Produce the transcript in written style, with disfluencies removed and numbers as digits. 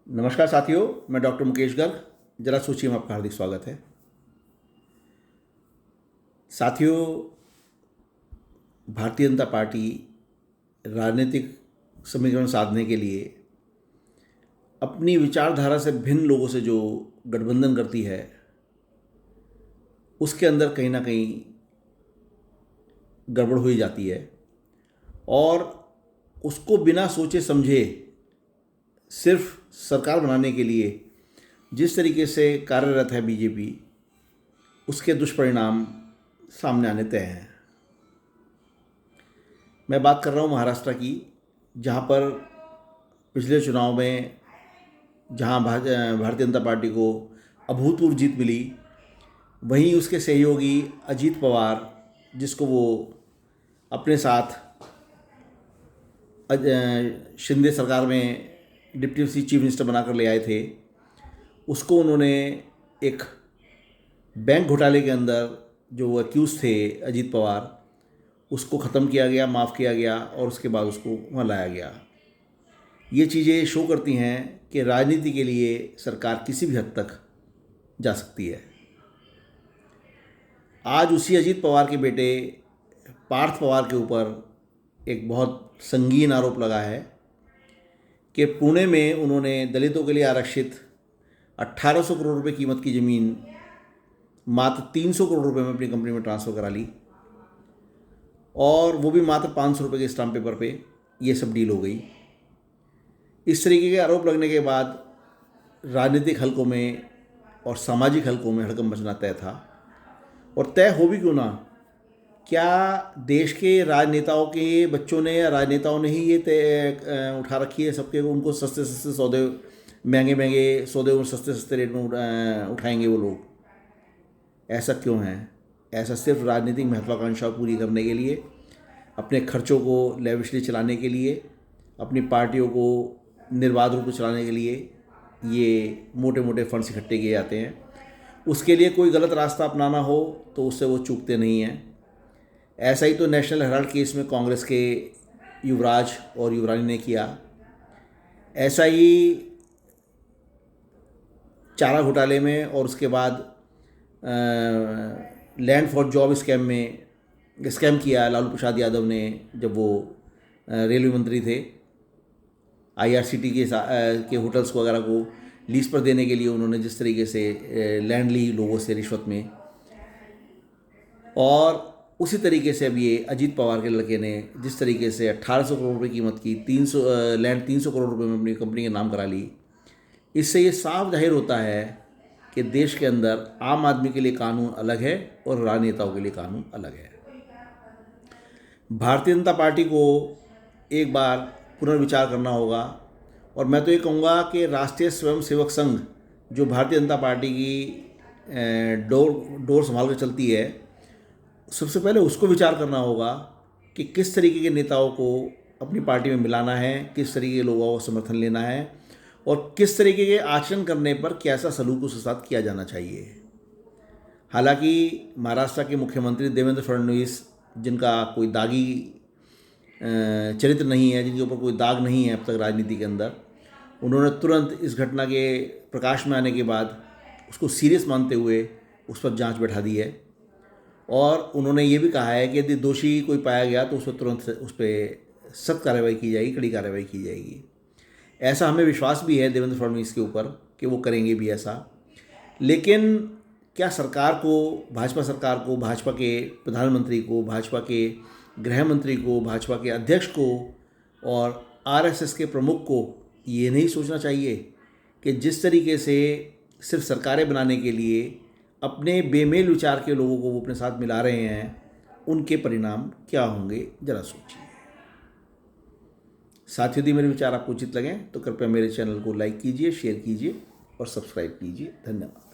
नमस्कार साथियों, मैं डॉक्टर मुकेश गर्ग। जरा सोचिए में आपका हार्दिक स्वागत है। साथियों, भारतीय जनता पार्टी राजनीतिक समीकरण साधने के लिए अपनी विचारधारा से भिन्न लोगों से जो गठबंधन करती है, उसके अंदर कहीं ना कहीं गड़बड़ हुई जाती है और उसको बिना सोचे समझे सिर्फ सरकार बनाने के लिए जिस तरीके से कार्यरत है बीजेपी, उसके दुष्परिणाम सामने आने तय हैं। मैं बात कर रहा हूँ महाराष्ट्र की, जहाँ पर पिछले चुनाव में जहाँ भारतीय जनता पार्टी को अभूतपूर्व जीत मिली, वहीं उसके सहयोगी अजीत पवार, जिसको वो अपने साथ शिंदे सरकार में डिप्टी चीफ मिनिस्टर बनाकर ले आए थे, उसको उन्होंने एक बैंक घोटाले के अंदर जो एक्यूज थे अजीत पवार, उसको ख़त्म किया गया, माफ़ किया गया और उसके बाद उसको वहाँ लाया गया। ये चीज़ें शो करती हैं कि राजनीति के लिए सरकार किसी भी हद तक जा सकती है। आज उसी अजीत पवार के बेटे पार्थ पवार के ऊपर एक बहुत संगीन आरोप लगा है कि पुणे में उन्होंने दलितों के लिए आरक्षित 1800 करोड़ रुपए कीमत की ज़मीन मात्र 300 करोड़ रुपए में अपनी कंपनी में ट्रांसफ़र करा ली, और वो भी मात्र 500 रुपये के स्टाम्प पेपर पे ये सब डील हो गई। इस तरीके के आरोप लगने के बाद राजनीतिक हलकों में और सामाजिक हलकों में हड़कंप मचना तय था। और तय हो भी क्यों ना, क्या देश के राजनेताओं के बच्चों ने या राजनेताओं ने ही ये तय उठा रखी है सबके, उनको सस्ते सस्ते सौदे, महंगे महंगे सौदे और सस्ते सस्ते रेट में उठाएंगे वो लोग? ऐसा क्यों है? ऐसा सिर्फ राजनीतिक महत्वाकांक्षा पूरी करने के लिए, अपने खर्चों को लेविशली चलाने के लिए, अपनी पार्टियों को निर्बाध रूप से चलाने के लिए ये मोटे मोटे फंड्स इकट्ठे किए जाते हैं। उसके लिए कोई गलत रास्ता अपनाना हो तो उससे वो चूकते नहीं हैं। ऐसा ही तो नेशनल हेराल्ड केस में कांग्रेस के युवराज और युवरानी ने किया। ऐसा ही चारा घोटाले में और उसके बाद लैंड फॉर जॉब स्कैम किया लालू प्रसाद यादव ने, जब वो रेलवे मंत्री थे। आईआरसीटी के होटल्स वगैरह को लीज पर देने के लिए उन्होंने जिस तरीके से लैंड ली लोगों से रिश्वत में, और उसी तरीके से अब ये अजीत पवार के लड़के ने जिस तरीके से 1800 करोड़ रुपए कीमत की 300 करोड़ रुपए में अपनी कंपनी के नाम करा ली। इससे ये साफ जाहिर होता है कि देश के अंदर आम आदमी के लिए कानून अलग है और राजनेताओं के लिए कानून अलग है। भारतीय जनता पार्टी को एक बार पुनर्विचार करना होगा। और मैं तो ये कहूँगा कि राष्ट्रीय स्वयंसेवक संघ, जो भारतीय जनता पार्टी की डोर संभाल कर चलती है, सबसे पहले उसको विचार करना होगा कि किस तरीके के नेताओं को अपनी पार्टी में मिलाना है, किस तरीके के लोगों का समर्थन लेना है और किस तरीके के आचरण करने पर कैसा सलूक उसके साथ किया जाना चाहिए। हालांकि महाराष्ट्र के मुख्यमंत्री देवेंद्र फडणवीस, जिनका कोई दागी चरित्र नहीं है, जिनके ऊपर कोई दाग नहीं है अब तक राजनीति के अंदर, उन्होंने तुरंत इस घटना के प्रकाश में आने के बाद उसको सीरियस मानते हुए उस पर जांच बैठा दी है। और उन्होंने ये भी कहा है कि यदि दोषी कोई पाया गया तो उस पर तुरंत उस पर सख्त कार्रवाई की जाएगी, कड़ी कार्रवाई की जाएगी। ऐसा हमें विश्वास भी है देवेंद्र फडणवीस के ऊपर कि वो करेंगे भी ऐसा। लेकिन क्या सरकार को, भाजपा सरकार को, भाजपा के प्रधानमंत्री को, भाजपा के गृह मंत्री को, भाजपा के अध्यक्ष को और आरएसएस के प्रमुख को ये नहीं सोचना चाहिए कि जिस तरीके से सिर्फ सरकारें बनाने के लिए अपने बेमेल विचार के लोगों को वो अपने साथ मिला रहे हैं, उनके परिणाम क्या होंगे? जरा सोचिए। साथ ही मेरे विचार आपको उचित लगें तो कृपया मेरे चैनल को लाइक कीजिए, शेयर कीजिए और सब्सक्राइब कीजिए। धन्यवाद।